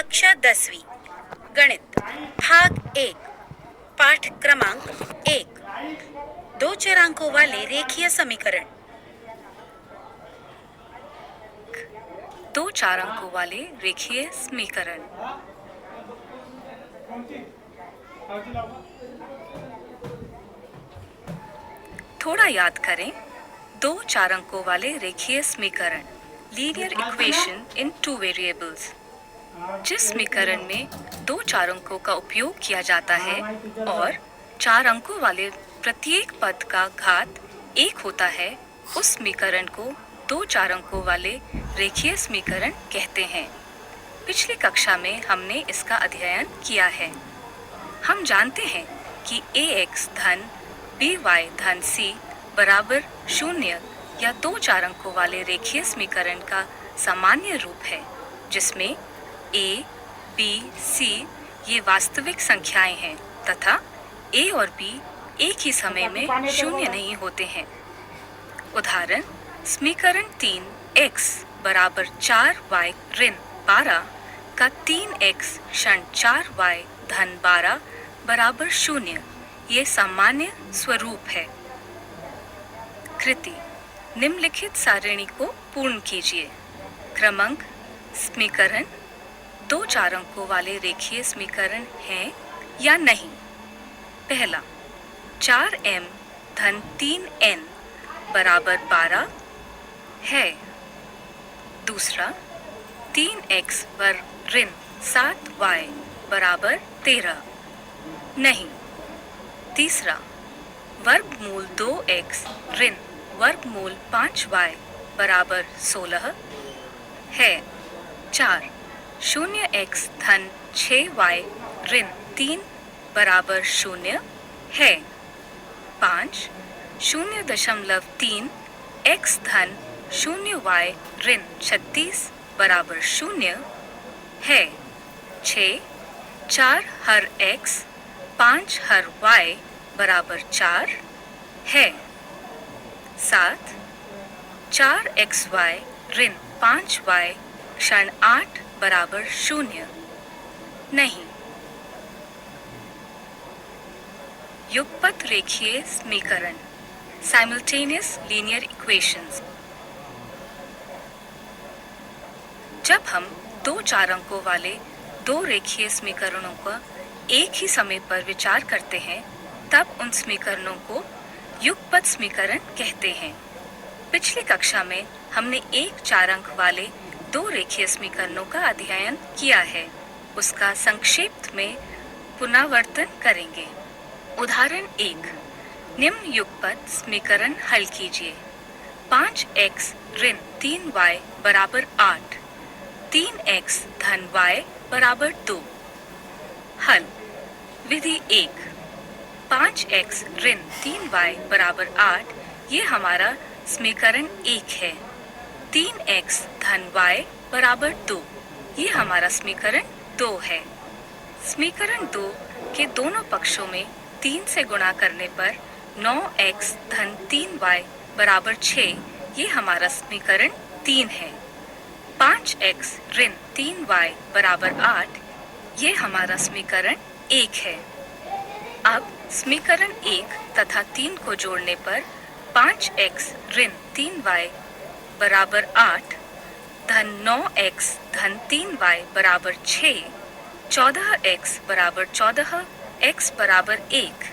कक्षा 10वीं गणित भाग 1 पाठ क्रमांक 1 दो चरांकों वाले रेखीय समीकरण। दो चार अंकों वाले रेखीय समीकरण। थोड़ा याद करें। दो चार अंकों वाले रेखीय समीकरण linear equation in two variables. जिस समीकरण में दो चार अंकों का उपयोग किया जाता है और चार अंकों वाले प्रत्येक पद का घात 1 होता है, उस समीकरण को दो चार अंकों वाले रेखीय समीकरण कहते हैं। पिछली कक्षा में हमने इसका अध्ययन किया है। हम जानते हैं कि ax धन by धन c बराबर 0 या दो चार अंकों वाले रेखीय समीकरण का सामान्य रूप है, जिसमें a, b, c ये वास्तविक संख्याएं हैं तथा a और b एक ही समय में शून्य नहीं होते हैं। उदाहरण समीकरण 3x बराबर 4y ऋण 12 का 3x ऋण 4y धन 12 बराबर 0 ये सामान्य स्वरूप है। कृति निम्नलिखित सारणी को पूर्ण कीजिए। क्रमांक समीकरण दो चार अंकों वाले रेखीय समीकरण हैं या नहीं। पहला 4m धन 3n बराबर 12 है। दूसरा 3x वर्ग ऋण 7y बराबर 13 नहीं। तीसरा वर्गमूल 2x ऋण वर्गमूल 5y बराबर 16 है। 4 0x धन 6y ऋण 3 बराबर 0 है। 5 0.3 x धन 0y ऋण 36 बराबर 0 है। 6 4 हर x 5 हर y बराबर 4 है। 7 4xy ऋण 5y ऋण 8 बराबर 0 नहीं। युगपत रेखीय समीकरण साइमल्टेनियस लीनियर इक्वेशंस। जब हम दो चार अंकों वाले दो रेखीय समीकरणों का एक ही समय पर विचार करते हैं, तब उन समीकरणों को युगपत समीकरण कहते हैं। पिछली कक्षा में हमने एक चार अंक वाले दो रेखीय समीकरणों का अध्ययन किया है। उसका संक्षेप में पुनरावर्तन करेंगे। उदाहरण 1 निम्न युगपत समीकरण हल कीजिए। 5x ऋण 3y बराबर 8, 3x धन y बराबर 2। हल विधि 1 5x ऋण 3y बराबर 8 ये हमारा समीकरण 1 है। 3x धन y बराबर 2 ये हमारा समीकरण 2 है। समीकरण 2 के दोनों पक्षों में 3 से गुणा करने पर 9x धन 3y बराबर 6 ये हमारा समीकरण 3 है। 5x ऋण 3y बराबर 8 ये हमारा समीकरण 1 है। अब समीकरण 1 तथा 3 को जोड़ने पर 5x ऋण 3y बराबर 8 धन 9x धन 3y बराबर 6, 14x बराबर 14, x बराबर 1।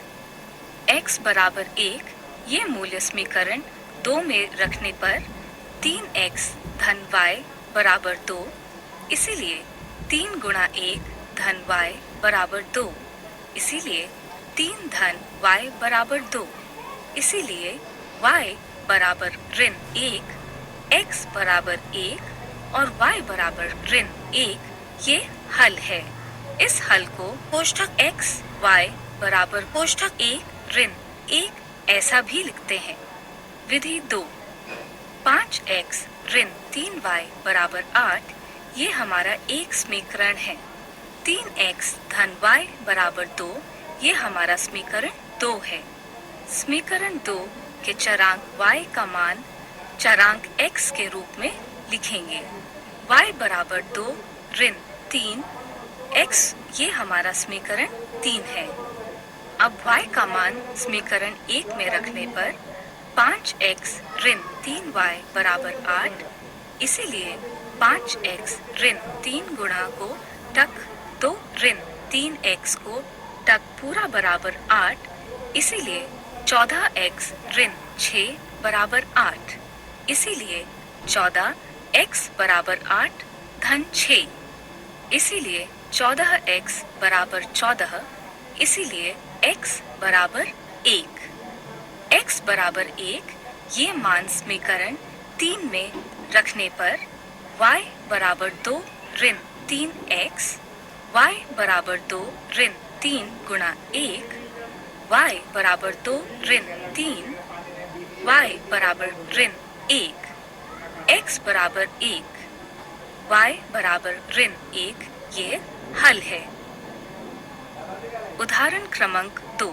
x बराबर 1 ये मूल्य समीकरण 2 में रखने पर 3x धन y बराबर 2, इसीलिए 3 गुणा 1 धन y बराबर 2, इसीलिए 3 धन y बराबर 2, इसीलिए y बराबर ऋण 1, x बराबर 1 और y बराबर ऋण 1 ये हल है। इस हल को कोष्ठक x y बराबर कोष्ठक 1 ऋण 1 ऐसा भी लिखते हैं। विधि 2 5x ऋण 3y बराबर 8 ये हमारा एक समीकरण है। 3x धन y बराबर 2 ये हमारा समीकरण 2 है। समीकरण 2 के चरांक y का मान चरांक x के रूप में लिखेंगे। y बराबर 2 ऋण 3 x ये हमारा समीकरण 3 है। अब y का मान समीकरण 1 में रखने पर 5x ऋण 3y बराबर 8, इसीलिए 5x ऋण 3 गुणा को टक 2 ऋण 3x को टक पूरा बराबर 8, इसीलिए 14x ऋण 6 बराबर 8, इसीलिए 14x बराबर 8 धन 6, इसीलिए 14x बराबर 14, इसीलिए x बराबर 1। x बराबर 1 ये मान समीकरण 3 में रखने पर y बराबर 2 ऋण 3x, y बराबर 2 ऋण 3 गुणा 1, y बराबर 2 ऋण 3, y बराबर ऋण 1, x बराबर 1, y बराबर ऋण 1 ये हल है। उदाहरण क्रमांक 2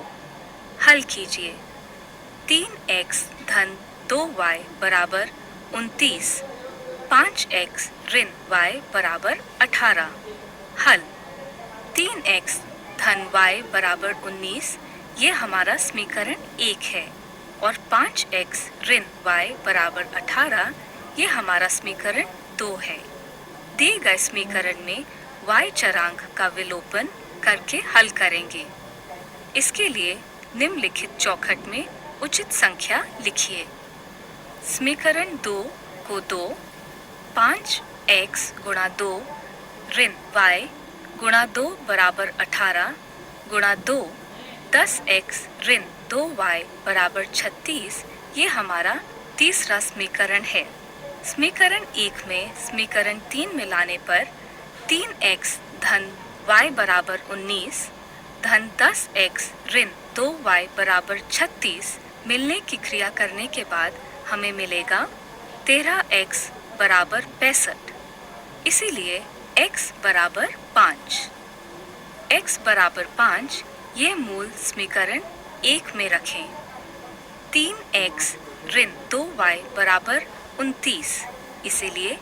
हल कीजिए। 3x धन 2y बराबर 29, 5x ऋण y बराबर 18। हल 3x धन y बराबर 19 ये हमारा समीकरण 1 है और 5x ऋण y बराबर 18 ये हमारा समीकरण 2 है। दिए गए समीकरण में y चरांक का विलोपन करके हल करेंगे। इसके लिए निम्नलिखित चौखट में उचित संख्या लिखिए। समीकरण 2 को 2, 5x गुणा 2 ऋण y गुणा 2 बराबर 18 गुणा 2, 10x ऋण 2y बराबर 36 ये हमारा तीसरा समीकरण है। समीकरण 1 में समीकरण 3 में लाने पर 3x धन y बराबर 19 धन 10x ऋण 2y बराबर 36 मिलने की क्रिया करने के बाद हमें मिलेगा 13x बराबर 65, इसीलिए x बराबर 5। x बराबर 5 ये मूल समीकरण 1 में रखें। 3x ऋण 2y बराबर 29, इसीलिए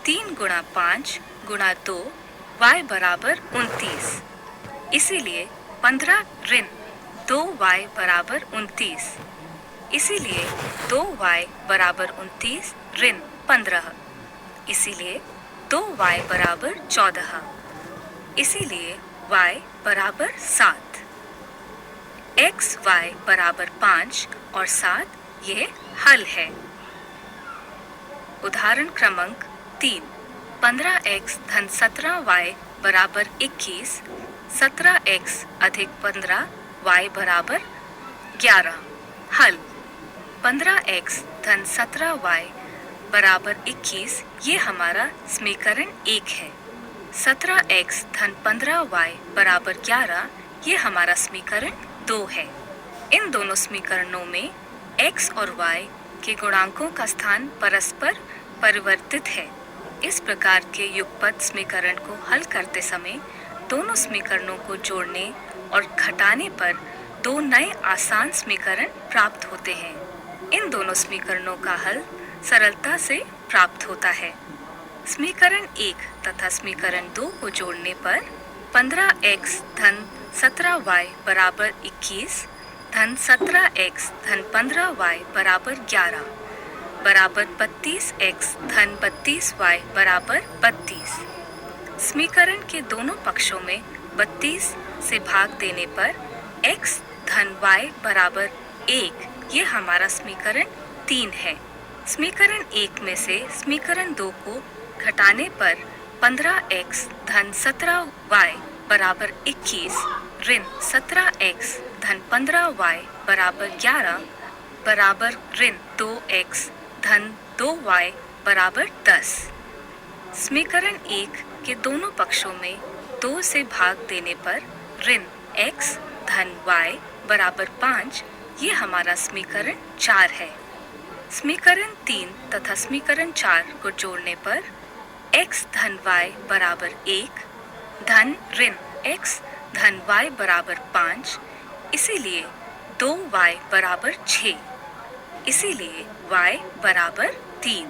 3 गुणा 5 गुणा 2 y बराबर 29, इसीलिए 15 ऋण 2y बराबर 29, इसीलिए 2y बराबर 29 ऋण 15, इसीलिए 2y बराबर 14, इसीलिए y बराबर 7। x y बराबर 5 और 7 ये हल है। उदाहरण क्रमांक 3 15x धन 17y बराबर 21, 17x अधिक 15 y बराबर 11। हल 15x धन 17y बराबर 21 ये हमारा समीकरण 1 है। 17x धन 15y बराबर 11 ये हमारा समीकरण 2 है। इन दोनों समीकरणों में x और y के गुणांकों का स्थान परस्पर परिवर्तित है। इस प्रकार के युगपत समीकरण को हल करते समय दोनों समीकरणों को जोड़ने और घटाने पर दो नए आसान समीकरण प्राप्त होते हैं। इन दोनों समीकरणों का हल सरलता से प्राप्त होता है। समीकरण 1 तथा समीकरण 2 को जोड़ने पर 15x धन 17y बराबर 21 धन 17x धन 15y बराबर 11 बराबर 32x धन 32y बराबर 32। समीकरण के दोनों पक्षों में 32 से भाग देने पर x धन y बराबर 1 ये हमारा समीकरण 3 है। समीकरण 1 में से समीकरण 2 को घटाने पर 15x धन 17y बराबर 21 ऋण 17x धन 15y बराबर 11 बराबर ऋण 2x धन 2y बराबर 10। समीकरण 1 के दोनों पक्षों में 2 से भाग देने पर ऋण x धन y बराबर 5 ये हमारा समीकरण 4 है। समीकरण 3 तथा समीकरण 4 को जोड़ने पर x धन y बराबर 1 धन ऋण x धन y बराबर 5, इसीलिए 2y बराबर 6, इसीलिए y बराबर 3।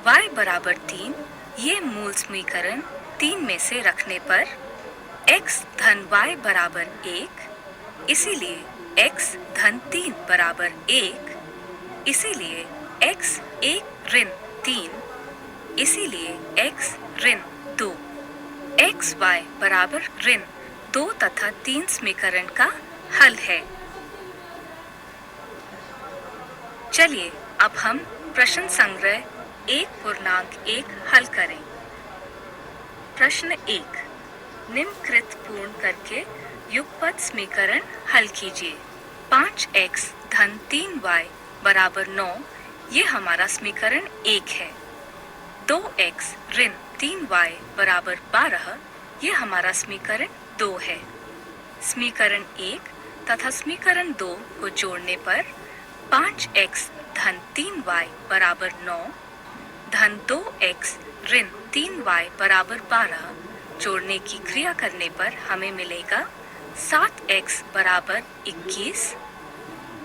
y बराबर 3 ये मूल समीकरण 3 में से रखने पर x धन y बराबर 1, इसीलिए x धन 3 बराबर 1, इसीलिए x 1 ऋण 3, इसीलिए x ऋण 2, x y बराबर ऋण 2 तथा 3 समीकरण का हल है। चलिए अब हम प्रश्न संग्रह 1.1 हल करें। प्रश्न 1, निम्नकृत पूर्ण करके युगपत समीकरण हल कीजिए। 5x धन 3y बराबर 9, ये हमारा समीकरण 1 है। 2x ऋण 3y बराबर 12, ये हमारा समीकरण 2 है। समीकरण 1 तथा समीकरण 2 को जोड़ने पर 5x धन 3y बराबर 9 धन 2x ऋण 3y बराबर 12 जोड़ने की क्रिया करने पर हमें मिलेगा 7x बराबर 21,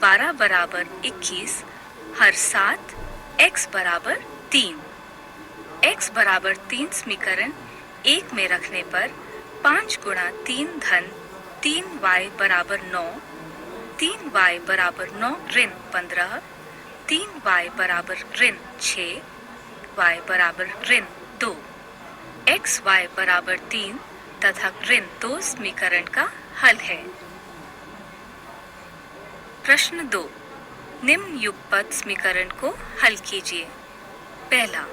12 बराबर 21, हर 7 x बराबर 3। x बराबर 3 समीकरण 1 में रखने पर 5 गुणा 3 धन 3y बराबर 9, 3y बराबर 9 ऋण 15, 3y बराबर ऋण 6, y बराबर ऋण 2, x y बराबर 3 तथा ऋण 2 समीकरण का हल है। प्रश्न 2, निम्न युगपत समीकरण को हल कीजिए। पहला,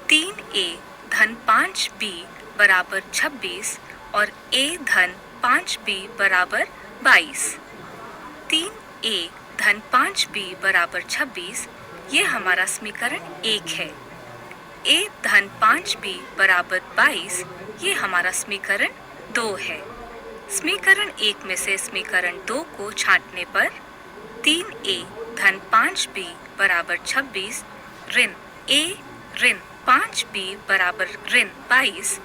3a धन 5b बराबर 26 और a धन 5b बराबर 22। 3a धन 5b बराबर 26, ये हमारा समीकरण 1 है। a धन 5b बराबर 22, ये हमारा समीकरण 2 है। समीकरण 1 में से समीकरण 2 को छांटने पर 3a धन 5b बराबर 26 ऋण a ऋण 5b बराबर ऋण 22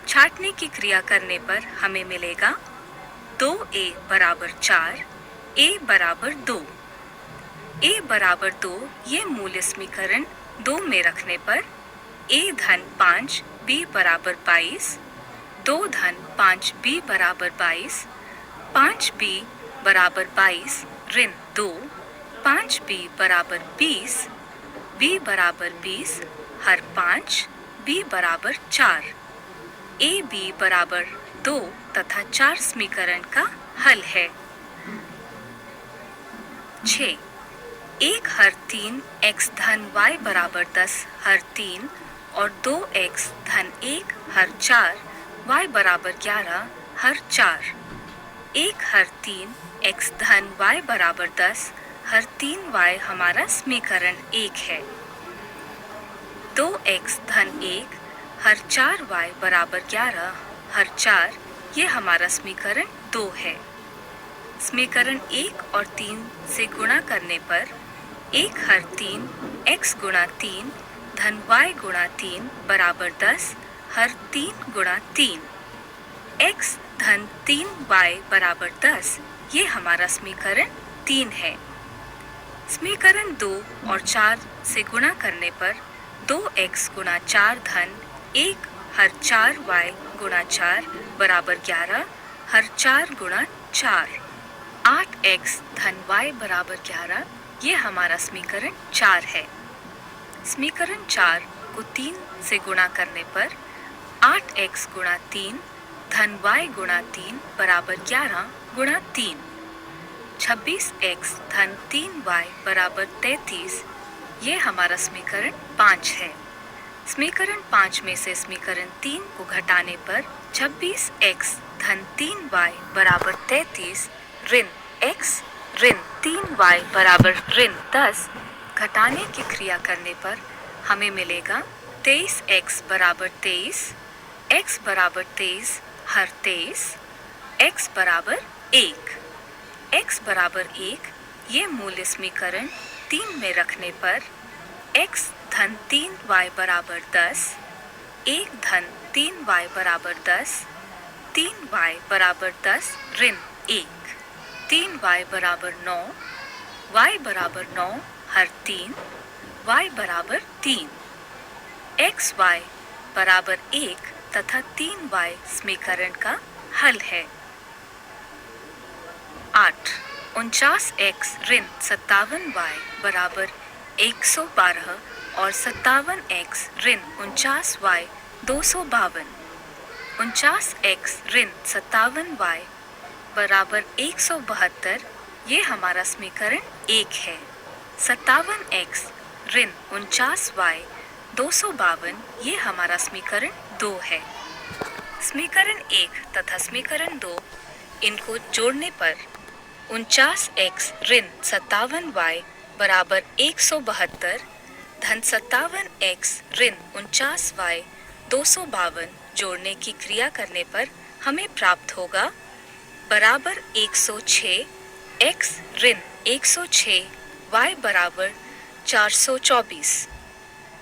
छांटने की क्रिया करने पर हमें मिलेगा 2a बराबर 4, a बराबर 2। a बराबर 2 ये मूल्य समीकरण 2 में रखने पर a धन 5 b बराबर 22, 2 धन 5 b बराबर 22, 5b बराबर 22 ऋण 2, 5b बराबर 20, b बराबर 20 हर 5 b बराबर 4, a b बराबर 2 तथा 4 समीकरण का हल है। 6, 1 हर 3 x धन y बराबर 10 हर 3 और 2x धन 1 हर 4 y बराबर 11 हर 4। 1 हर 3 x धन y बराबर 10 हर 3y हमारा समीकरण 1 है। 2x धन 1 हर 4y बराबर 11 हर 4, ये हमारा समीकरण 2 है। समीकरण 1 और 3 से गुणा करने पर 1 हर 3 x गुणा 3 धन y गुणा 3 बराबर 10 हर 3 गुणा 3, x धन 3y बराबर 10, ये हमारा समीकरण 3 है। समीकरण 2 और 4 से गुणा करने पर 2x गुणा 4 धन 1 हर 4y गुणा 4 बराबर 11 हर 4 गुणा 4, 8x धन y बराबर 11, ये हमारा समीकरण 4 है। समीकरण 4 को 3 से गुणा करने पर 8x गुणा 3 धन y गुणा 3 बराबर 11 गुणा 3, 26x धन 3y बराबर 33, ये हमारा समीकरण 5 है। समीकरण 5 में से समीकरण 3 को घटाने पर 26x धन 3y बराबर 33 ऋण x ऋण 3y बराबर ऋण 10 घटाने की क्रिया करने पर हमें मिलेगा 23x बराबर 23, x बराबर 23 हर 23, x बराबर 1। x बराबर 1 ये मूल्य समीकरण 3 में रखने पर x धन 3y बराबर 10, 1 धन 3y बराबर 10, 3y बराबर 10 ऋण 1, 3y बराबर 9, y बराबर 9 हर 3, y बराबर 3, x y बराबर 1 तथा 3y समीकरण का हल है। 8. 49x ऋण 57y बराबर 112 और 57x ऋण 49y 252। 49x ऋण 57y बराबर 172 ये हमारा समीकरण 1 है। 57x ऋण 49y 252 ये हमारा समीकरण 2 है। समीकरण 1 तथा समीकरण 2 इनको जोड़ने पर 49x ऋण 57y बराबर 172 धन 57x ऋण 49y 252 जोड़ने की क्रिया करने पर हमें प्राप्त होगा बराबर 106 x ऋण 106 y बराबर 424।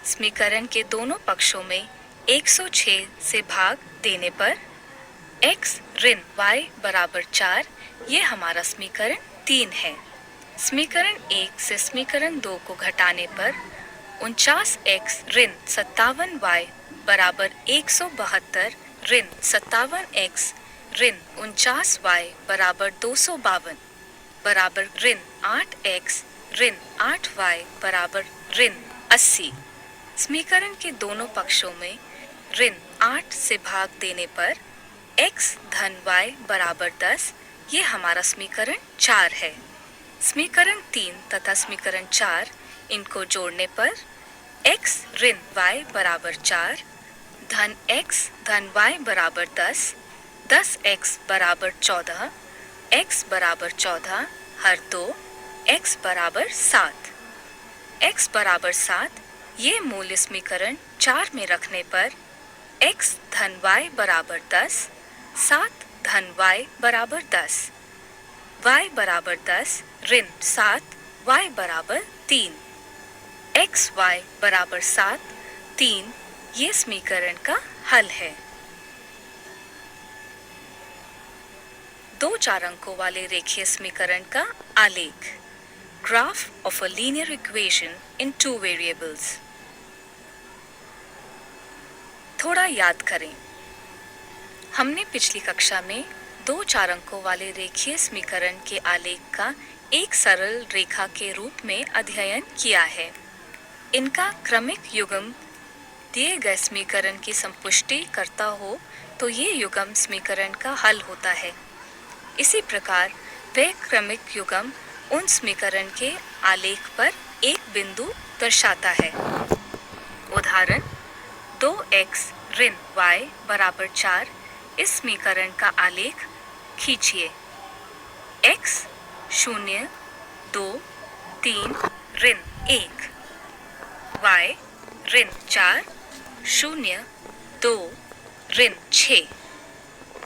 समीकरण के दोनों पक्षों में 106 से भाग देने पर x ऋण y बराबर 4 ये हमारा समीकरण 3 है। समीकरण 1 से समीकरण 2 को घटाने पर 49x ऋण 57y बराबर 172 ऋण 57x ऋण 49y बराबर 252 बराबर ऋण 8x ऋण 8y बराबर ऋण 80। समीकरण के दोनों पक्षों में ऋण 8 से भाग देने पर x धन y बराबर 10 ये हमारा समीकरण 4 है। समीकरण 3 तथा समीकरण 4 इनको जोड़ने पर x ऋण y बराबर 4 धन x धन y बराबर 10 10x बराबर 14 x बराबर 14 हर 2 x बराबर 7 x बराबर 7 ये मूल्य समीकरण 4 में रखने पर x धन y बराबर 10 7 धन y बराबर 10 y बराबर 10 ऋण 7 y बराबर 3 x y बराबर 7 3 ये समीकरण का हल है। 2 4 अंकों वाले रेखीय समीकरण का आलेख graph of a linear equation in 2 variables. थोड़ा याद करें, हमने पिछली कक्षा में 2 4 अंकों वाले रेखीय समीकरण के आलेख का एक सरल रेखा के रूप में अध्ययन किया है। इनका क्रमिक युग्म दिए गए समीकरण की संपुष्टि करता हो तो ये युग्म समीकरण का हल होता है। इसी प्रकार वह क्रमिक युग्म उन समीकरण के आलेख पर एक बिंदु दर्शाता है। उदाहरण 2x ऋण y बराबर 4 इस समीकरण का आलेख खींचिए। x 0 2 3 ऋण 1 y ऋण 4 0 2 ऋण 6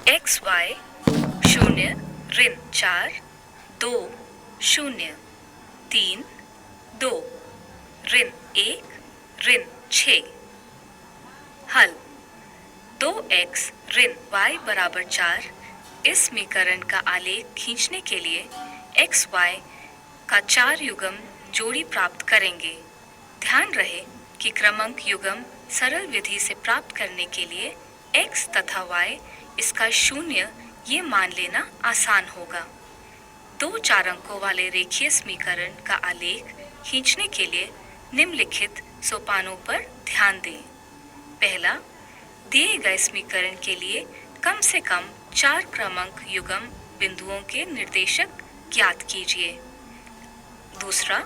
x y 0 ऋण 4 2 0 3 2 ऋण 1 ऋण 6। हल 2x ऋण y बराबर 4 इस समीकरण का आलेख खींचने के लिए x y का 4 युग्म जोड़ी प्राप्त करेंगे। ध्यान रहे कि क्रमांक युग्म सरल विधि से प्राप्त करने के लिए x तथा y इसका 0 ये मान लेना आसान होगा। 2 4 अंकों वाले रेखीय समीकरण का आलेख खींचने के लिए निम्नलिखित सोपानों पर ध्यान दें। पहला, दिए गए समीकरण के लिए कम से कम 4 क्रमांक युग्म बिंदुओं के निर्देशक ज्ञात कीजिए। दूसरा,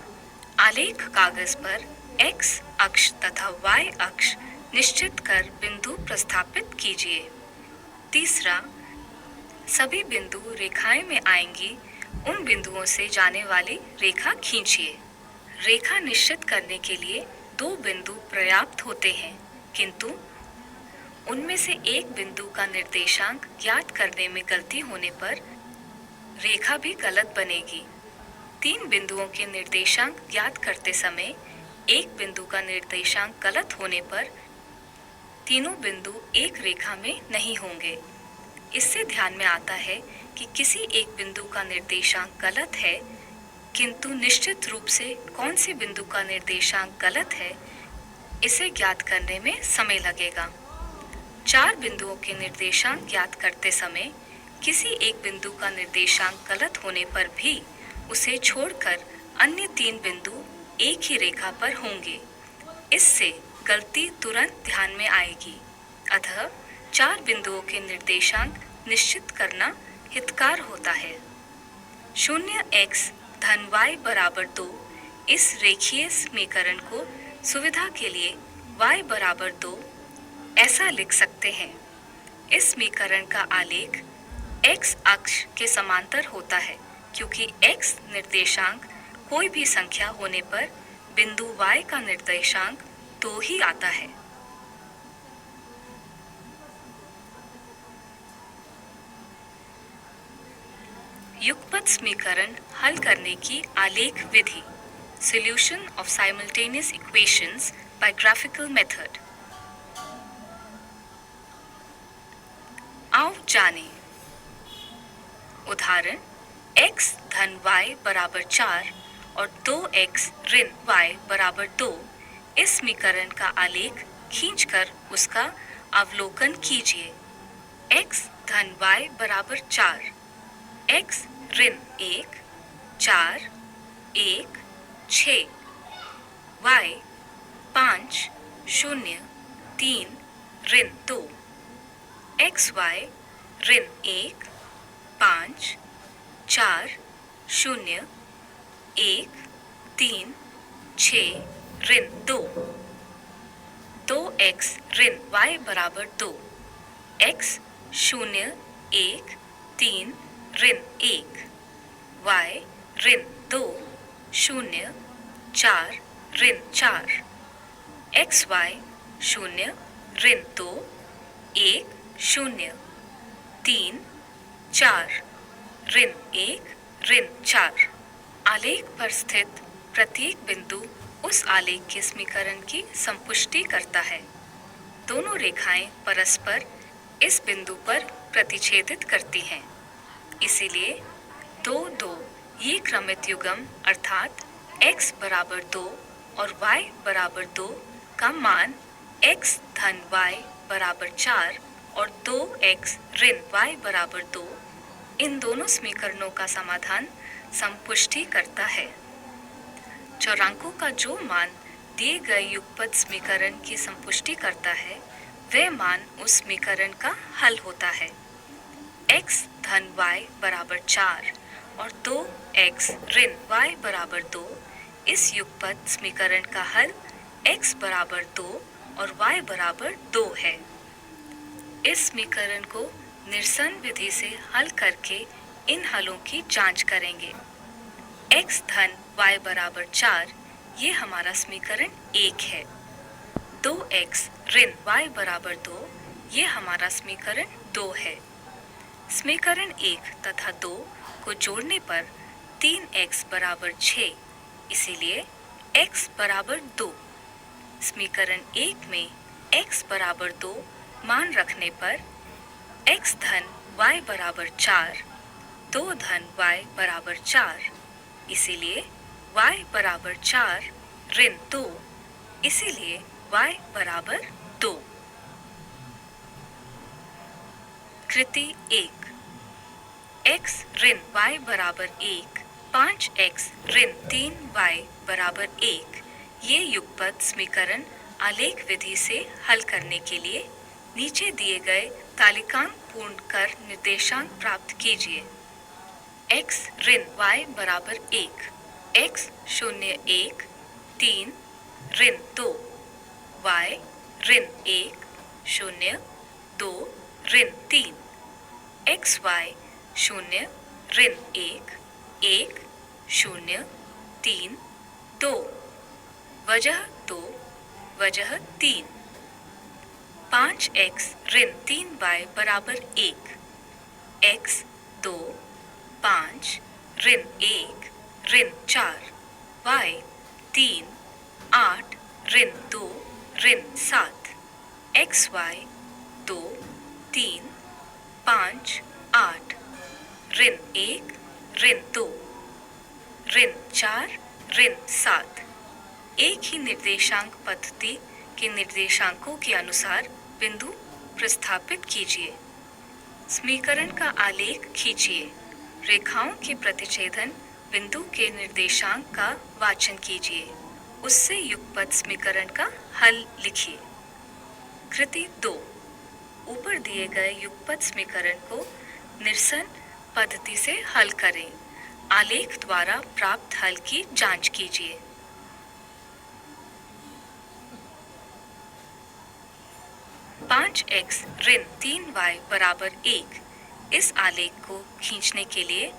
आलेख कागज पर x अक्ष तथा y अक्ष निश्चित कर बिंदु प्रस्थापित कीजिए। तीसरा, सभी बिंदु रेखाएं में आएंगी उन बिंदुओं से जाने वाली रेखा खींचिए। रेखा निश्चित करने के लिए 2 बिंदु पर्याप्त होते हैं, किंतु उनमें से एक बिंदु का निर्देशांक ज्ञात करने में गलती होने पर रेखा भी गलत बनेगी। 3 बिंदुओं के निर्देशांक ज्ञात करते समय एक बिंदु का निर्देशांक गलत होने पर तीनों बिंदु एक रेखा में नहीं होंगे। इससे ध्यान में आता है कि किसी एक बिंदु का निर्देशांक गलत है, किंतु निश्चित रूप से कौन से बिंदु का निर्देशांक गलत है इसे ज्ञात करने में समय लगेगा। चार बिंदुओं के निर्देशांक ज्ञात करते समय किसी एक बिंदु का निर्देशांक गलत होने पर भी उसे छोड़कर अन्य तीन बिंदु एक ही रेखा पर होंगे। इससे गलती तुरंत ध्यान में आएगी। अतः चार बिंदुओं के निर्देशांक निश्चित करना हितकार होता है। 0x धन y बराबर 2 इस रेखीय समीकरण को सुविधा के लिए y बराबर 2 ऐसा लिख सकते हैं। इस समीकरण का आलेख x अक्ष के समांतर होता है क्योंकि x निर्देशांक कोई भी संख्या होने पर बिंदु y का निर्देशांक 2 ही आता है। युगपत समीकरण हल करने की आलेख विधि। Solution of simultaneous equations by graphical method। आओ जानें। उदाहरण x धन y बराबर 4 और 2x ऋण y बराबर 2 इस समीकरण का आलेख खींचकर उसका अवलोकन कीजिए। x धन y बराबर 4, x ऋण 1, 4, 1, 6, y 5, 0, 3 ऋण 2, xy ऋण 1, 5, 4, 0, 1, 3, 6 ऋण 2, 2x ऋण y बराबर 2, x 0, 1, 3 ऋण 1, y ऋण 2, 0, 4 ऋण 4, xy 0 ऋण 2, 1, 0, 3, 4 ऋण 1 ऋण 4। आलेख पर स्थित प्रत्येक बिंदु उस आलेख के समीकरण की संपुष्टि करता है। दोनों रेखाएं परस्पर इस बिंदु पर प्रतिच्छेदित करती हैं। इसीलिए 2, 2 ये क्रमित युग्म अर्थात x बराबर 2 और y बराबर 2 का मान x धन y बराबर 4 और 2x ऋण y बराबर 2 इन दोनों समीकरणों का समाधान संपुष्टि करता है। चौरांकों का जो मान दिए गए युगपत समीकरण की संपुष्टि करता है वह मान उस समीकरण का हल होता है। x धन y बराबर 4 और 2x ऋण y बराबर 2 इस युगपत समीकरण का हल x बराबर 2 और y बराबर 2 है। इस समीकरण को निरसन विधि से हल करके इन हलों की जांच करेंगे। x धन y बराबर 4 ये हमारा समीकरण 1 है। 2x ऋण y बराबर 2 ये हमारा समीकरण 2 है। समीकरण 1 तथा 2 को जोड़ने पर 3x बराबर 6, इसीलिए x बराबर 2। समीकरण 1 में x बराबर 2 मान रखने पर x धन y बराबर 4, 2 धन y बराबर 4, इसीलिए y बराबर 4 ऋण 2, इसीलिए y बराबर 2। कृति 1 x ऋण y बराबर 1, 5x ऋण 3y बराबर 1 ये युगपत समीकरण आलेख विधि से हल करने के लिए नीचे दिए गए तालिकांक पूर्ण कर निर्देशांक प्राप्त कीजिए। x ऋण y बराबर 1, x 0, 1, 3 ऋण 2, y ऋण 1, 0, 2 ऋण 3, xy 0 ऋण 1, 1, 0, 3, 2 वजह 2 वजह 3, 5x ऋण 3y बराबर 1, x 2, 5 ऋण 1 ऋण 4, y 3, 8 ऋण 2 ऋण 7, xy 2, 3, 5, 8 ऋण 1 ऋण 2 ऋण 4 ऋण 7 एक ही निर्देशांक पद्धति के निर्देशांकों के अनुसार बिंदु प्रतिस्थापित कीजिए। समीकरण का आलेख खींचिए। रेखाओं के प्रतिच्छेदन बिंदु के निर्देशांक का वाचन कीजिए। उससे युगपत समीकरण का हल लिखिए। कृति 2। ऊपर दिए गए युगपत समीकरण को निरसन पद्धति से हल करें। आलेख द्वारा प्राप्त हल की जांच कीजिए। पाँच एक्स ऋण 3y बराबर 1 इस आलेख को खींचने के लिए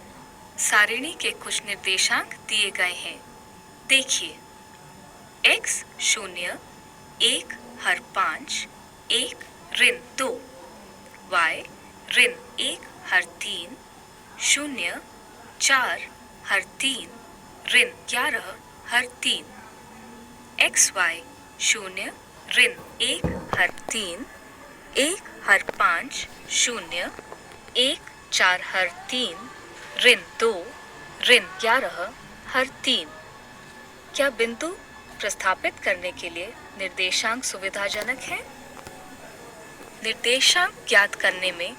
सारिणी के कुछ निर्देशांक दिए गए हैं। देखिए, x 0, 1 हर 5, 1 ऋण 2, y ऋण 1 हर 3, 0, 4 हर 3, ऋण 11 हर 3, xy 0 ऋण 1 हर 3, 1 हर 5, 0, 1 4 हर 3, ऋण 2 ऋण 11 हर 3। क्या बिंदु प्रस्थापित करने के लिए निर्देशांक सुविधाजनक है? निर्देशांक ज्ञात करने में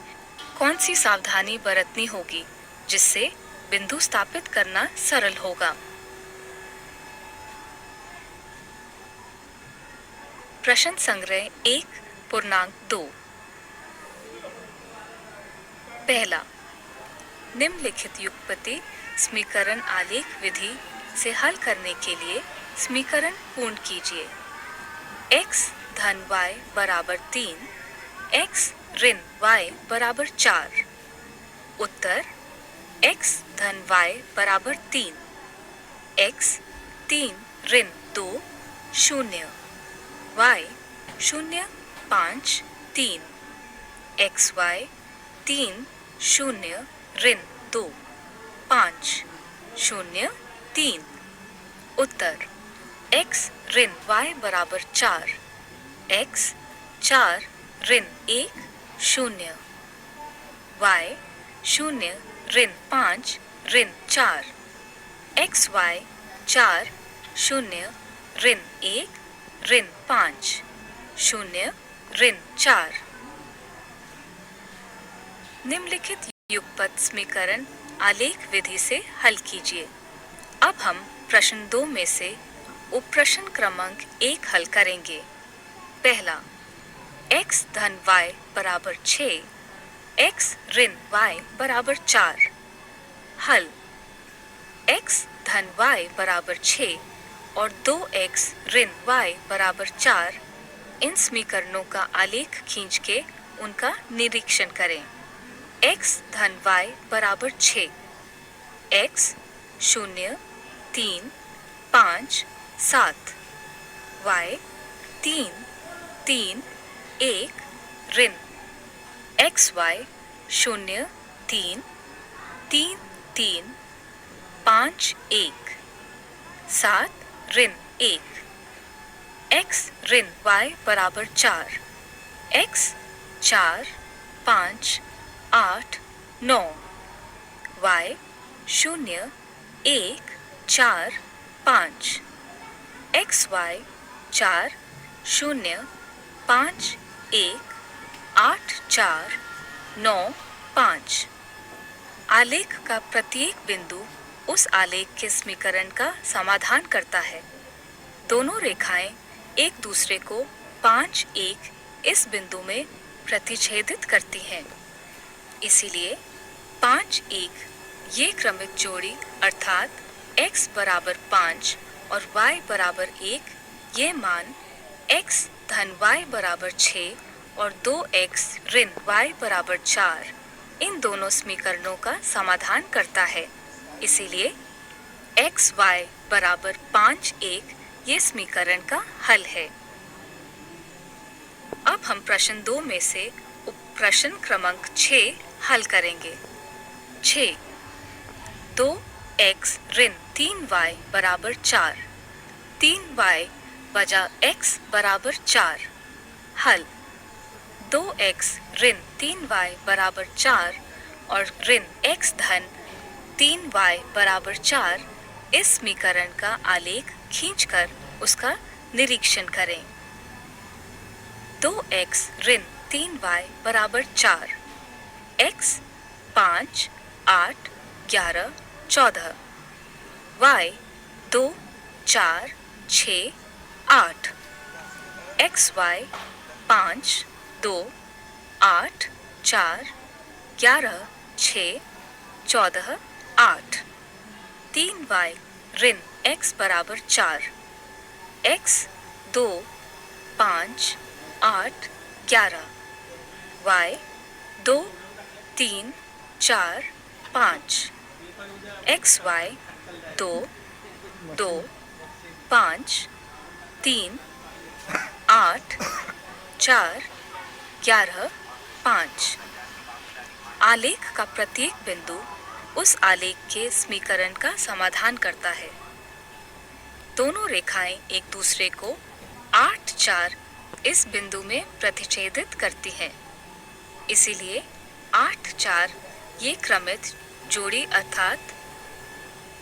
कौन सी सावधानी बरतनी होगी जिससे बिंदु स्थापित करना सरल होगा? प्रश्न संग्रह 1.2। पहला, निम्नलिखित युगपती समीकरण आलेख विधि से हल करने के लिए समीकरण पूर्ण कीजिए। x धन y बराबर 3, x ऋण y बराबर 4। उत्तर x धन y बराबर 3, x 3 ऋण 2, 0, y 0 5 3, xy 3 0 ऋण 2 5 0 3। उत्तर x ऋण y बराबर 4, x 4 ऋण 1 0, y 0 ऋण 5 ऋण 4, xy 4 0 ऋण 1 ऋण 5 0 ऋण 4। निम्नलिखित युगपत समीकरण आलेख विधि से हल कीजिए। अब हम प्रश्न 2 में से उप प्रश्न क्रमांक 1 हल करेंगे। पहला, x धन y बराबर 6, x ऋण y बराबर 4। हल, x धन y बराबर 6 और 2x ऋण y बराबर 4 इन समीकरणों का आलेख खींच के उनका निरीक्षण करें। x धन y बराबर 6, x 0 3 5 7, y 3 3 1 ऋण xy 0 3 3 3 5 1 7 ऋण 1, x ऋण y बराबर 4, x 4 5 8 9, y 0 1 4 5, xy 4 0 5 1 8 4 9 5। आलेख का प्रत्येक बिंदु उस आलेख के समीकरण का समाधान करता है। दोनों रेखाएं एक दूसरे को 5 1 इस बिंदु में प्रतिच्छेदित करती हैं। इसीलिए 5 1 ये क्रमिक जोड़ी अर्थात x बराबर 5 और y बराबर 1 ये मान x धन y बराबर 6 और 2x ऋण y बराबर 4 इन दोनों समीकरणों का समाधान करता है। इसीलिए x y बराबर 5 1 ये समीकरण का हल है। अब हम प्रश्न 2 में से उप प्रश्न क्रमांक 6 हल करेंगे। 6, 2x ऋण 3y बराबर 4, 3y बजा x बराबर 4। हल, 2x ऋण 3y बराबर 4 और ऋण x धन 3y बराबर 4 इस समीकरण का आलेख खींचकर उसका निरीक्षण करें। 2x ऋण 3y बराबर 4, x 5, 8, 11, 14, y 2, 4, 6, 8, xy 5, 2, 8, 4, 11, 6, 14, 8, 3y ऋण x बराबर 4, x 2, 5, 8, 11, y 2, 3, 4, 5, xy 2, 2, 5, 3, 8, 4, 11, 5। आलेख का प्रत्येक बिंदु उस आलेख के समीकरण का समाधान करता है। दोनों रेखाएं एक दूसरे को 8, 4 इस बिंदु में प्रतिच्छेदित करती हैं। इसीलिए 8, 4 ये क्रमित जोड़ी अर्थात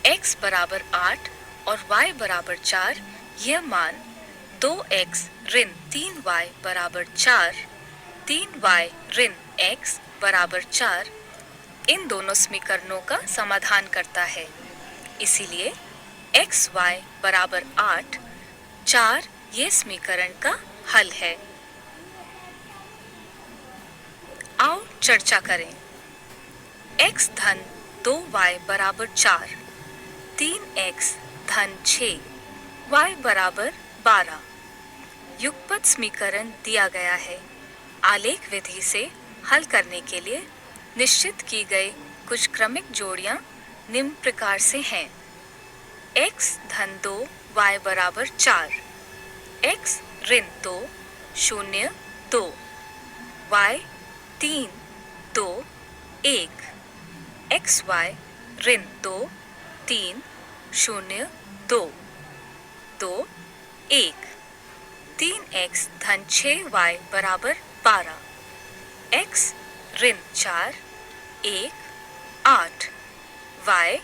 x बराबर 8 और y बराबर 4 यह मान 2x ऋण 3y बराबर 4, 3y ऋण x बराबर 4 इन दोनों समीकरणों का समाधान करता है। इसीलिए x y बराबर 8, 4 ये समीकरण का हल है। आओ चर्चा करें। x धन 2y बराबर 4, 3x धन 6, y बराबर 12 युगपत समीकरण दिया गया है। आलेख विधि से हल करने के लिए निश्चित की गई कुछ क्रमिक जोड़ियां निम्न प्रकार से हैं। x धन 2 y बराबर 4, x ऋण 2 0 2, y 3 2 1, xy ऋण 2 3 0 2 2 1, 3x धन 6y बराबर 12, x ऋण 4 1 8, y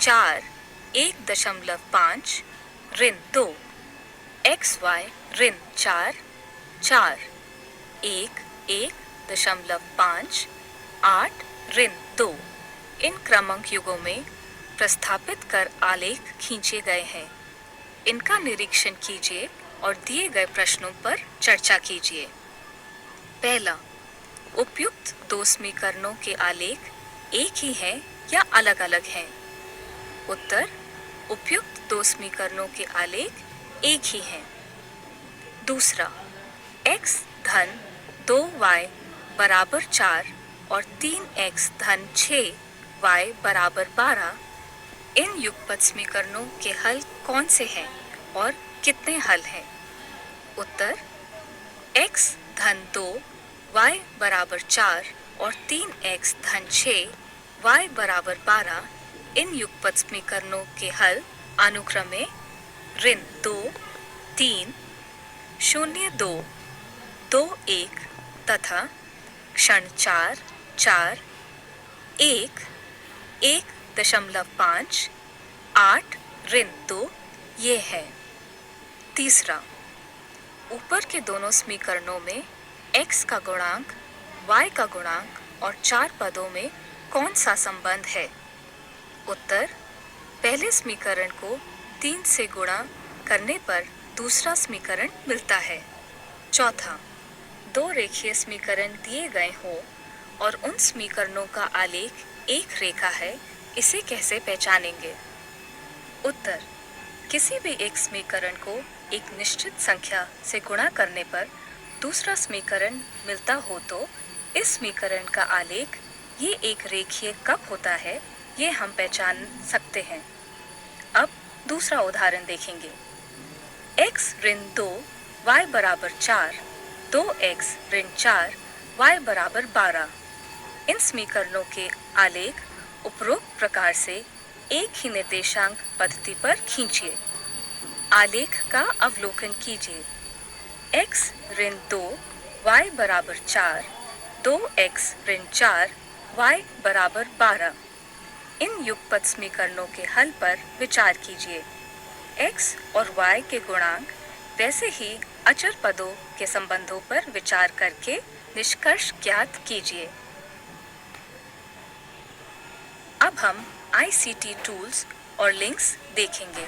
4 1.5 ऋण 2, xy ऋण 4 4 1 1.5 8 ऋण 2 इन क्रमांक युगों में प्रस्थापित कर आलेख खींचे गए हैं। इनका निरीक्षण कीजिए और दिए गए प्रश्नों पर चर्चा कीजिए। पहला, उपयुक्त दो समीकरणों के आलेख एक ही हैं या अलग-अलग हैं? उत्तर, उपयुक्त दो समीकरणों के आलेख एक ही हैं। दूसरा, x धन 2y बराबर 4 और 3x धन 6y बराबर 12 इन युगपत समीकरणों के हल कौन से हैं और कितने हल हैं? उत्तर, x धन 2 y बराबर 4 और 3x धन 6 y बराबर 12 इन युगपत समीकरणों के हल अनुक्रमे ऋण 2 3 0 2 2 1 तथा क्षण 4 4 1 1.5 8 ऋण 2 ये है। तीसरा, ऊपर के दोनों समीकरणों में x का गुणांक, y का गुणांक और 4 पदों में कौन सा संबंध है? उत्तर, पहले समीकरण को 3 से गुणा करने पर दूसरा समीकरण मिलता है। चौथा, दो रेखीय समीकरण दिए गए हों और उन समीकरणों का आलेख एक रेखा है, इसे कैसे पहचानेंगे? उत्तर, किसी भी एक समीकरण को एक निश्चित संख्या से गुणा करने पर दूसरा समीकरण मिलता हो तो इस समीकरण का आलेख ये एक रेखीय कब होता है, ये हम पहचान सकते हैं। अब दूसरा उदाहरण देखेंगे। x ऋण 2 y बराबर 4, 2x ऋण 4 y बराबर 12 इन समीकरणों के आलेख उपरोक्त प्रकार से एक ही निर्देशांक पद्धति पर खींचिए। आलेख का अवलोकन कीजिए। x ऋण 2 y बराबर 4, 2x ऋण 4 y बराबर 12 इन युगपत समीकरणों के हल पर विचार कीजिए। x और y के गुणांक वैसे ही अचर पदों के संबंधों पर विचार करके निष्कर्ष ज्ञात कीजिए। अब हम ICT टूल्स और लिंक्स देखेंगे।